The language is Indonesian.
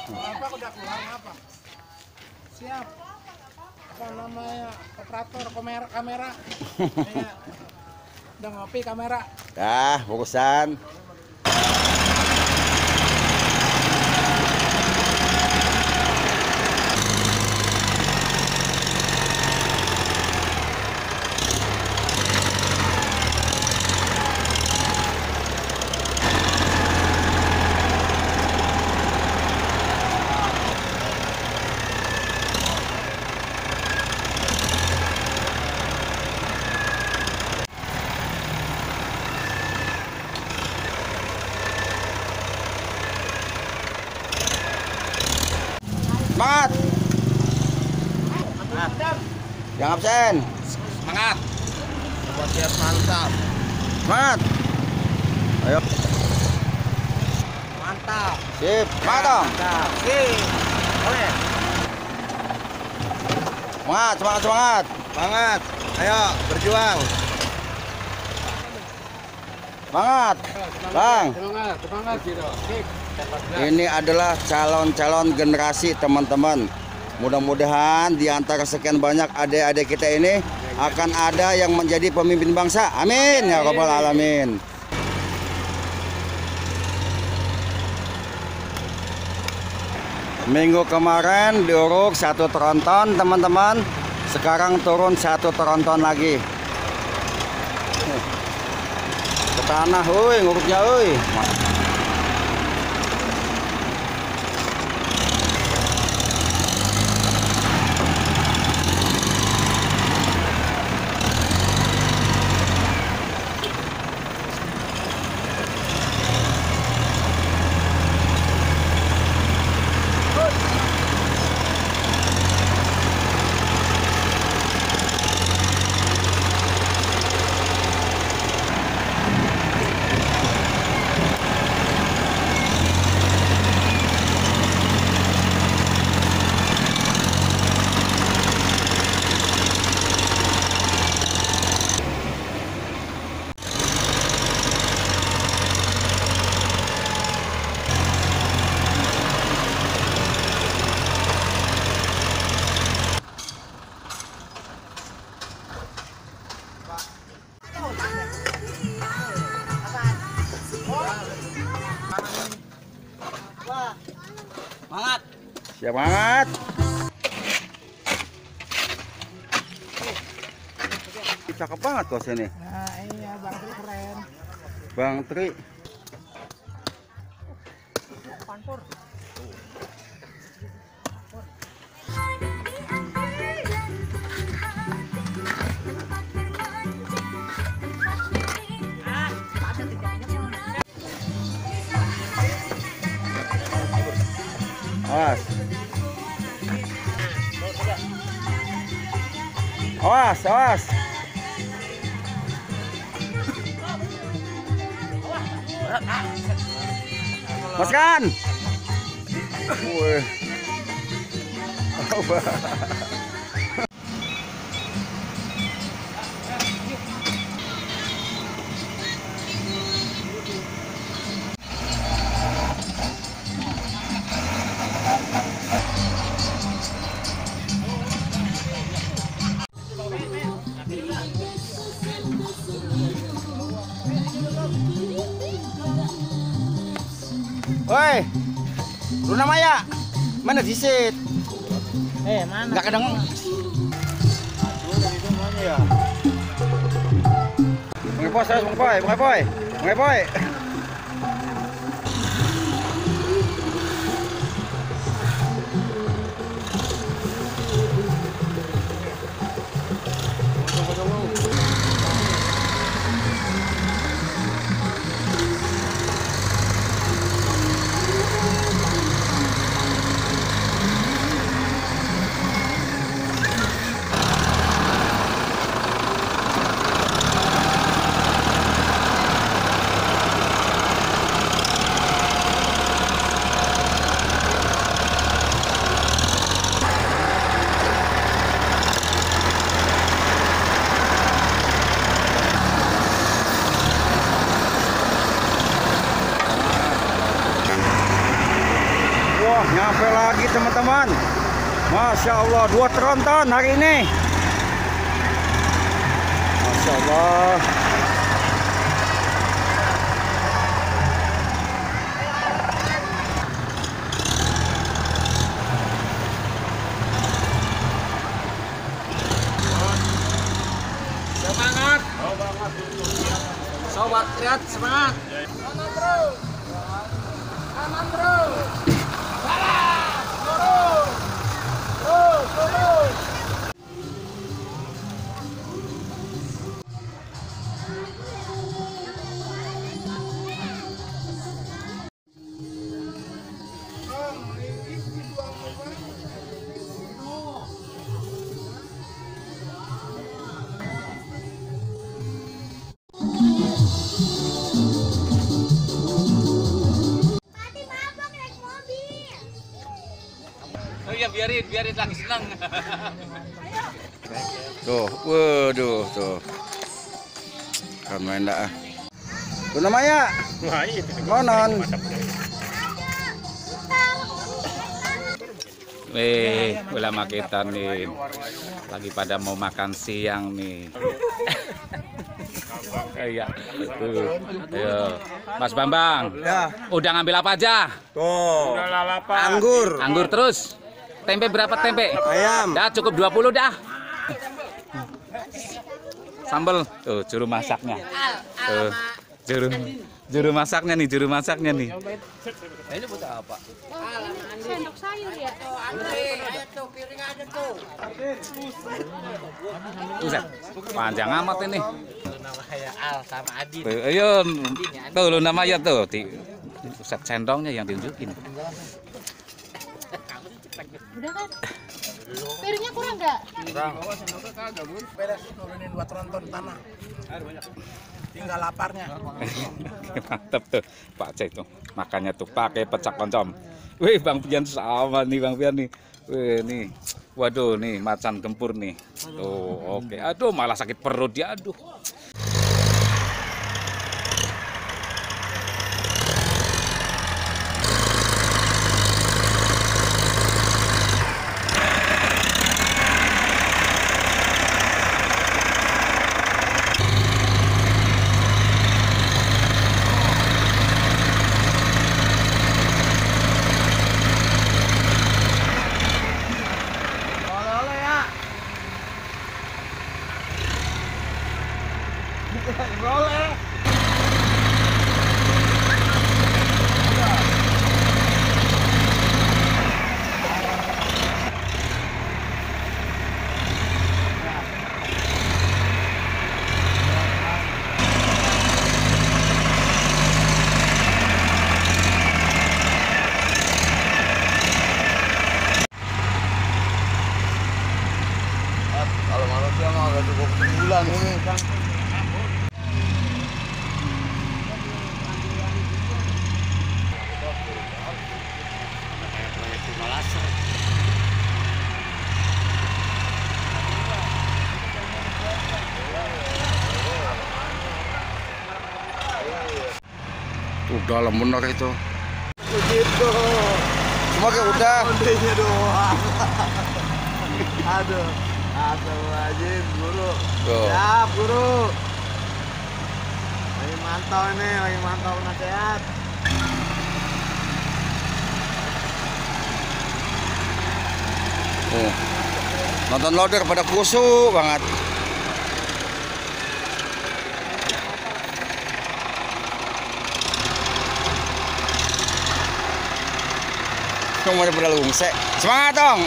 Apa udah keluar apa? Siap. Apa namanya? Operator kamera. Iya. Udah ngopi kamera. Dah, urusan. Semangat. Jangan absen. Semangat. Buat siap mantap. Semangat. Ayo. Mantap. Sip. Semangat dong. Mantap. Sip. Boleh. Semangat, semangat, semangat. Semangat. Ayo berjuang. Semangat. Bang. Semangat. Sip. Ini adalah calon-calon generasi teman-teman. Mudah-mudahan di antara sekian banyak adik-adik kita ini akan ada yang menjadi pemimpin bangsa. Amin ya rabbal alamin. Minggu kemarin diuruk 1 tronton teman-teman. Sekarang turun 1 tronton lagi. Ke tanah, nguruknya, Semangat. Siap banget. Cakep banget kok sini. Nah, iya Bang Tri keren. Bang Tri. Panpur. Awas. Awas, awas. Maskan. Wih. Woi, Luna Maya, mana disit? Mana? Nggak kadang. Mengepoi, saya mengepoi. Nyampe lagi teman-teman. Masya Allah, 2 tronton hari ini. Masya Allah. Semangat. Sobat Triat semangat. Kanan bro. Kanan bro. Salah. Turun. Turun. Oh iya, biarin lagi senang. Tuh, waduh, tuh. Kan main dah. Tuh namanya. Konon. Ulama kita nih lagi pada mau makan siang nih. Iya, tuh. Ayo, Mas Bambang. Ya. Udah ngambil apa aja? Tuh. Anggur. Anggur terus. Tempe berapa tempe? Ayam. Dah cukup 20 dah. Sambal. Tuh, juru masaknya. Tuh, juru masaknya nih, juru masaknya nih. Ini buat apa? Sendok sayur ya. Buset, panjang amat ini. Al sama Adi. Tuh, ayo, tuh lu namanya tuh. Buset, sendoknya yang diunjukin. Udah kan? Piringnya kurang nggak? Beres nurunin 2 tronton tanah. Tinggal laparnya. Mantap tuh Pak Cek tuh. Makannya tuh pakai pecak koncom. Wih, Bang Pian sama nih Bang Pian nih. Wih, nih. Waduh, nih macan gempur nih. Tuh, oke. Aduh, malah sakit perut dia. Aduh. Oleh-oleh ya. Boleh. Kalau manusia mah agak cukup sebulan ini. Dalam bener itu. Begitu. Cuma kayak udah. Ondenya doang. Aduh. Astagfirullahaladzim, guru. Tuh. Siap, guru. Lagi mantau nih, lagi mantau nasihat. Nonton loader pada kusuk banget. Semuanya pada lungsek. Semangat dong.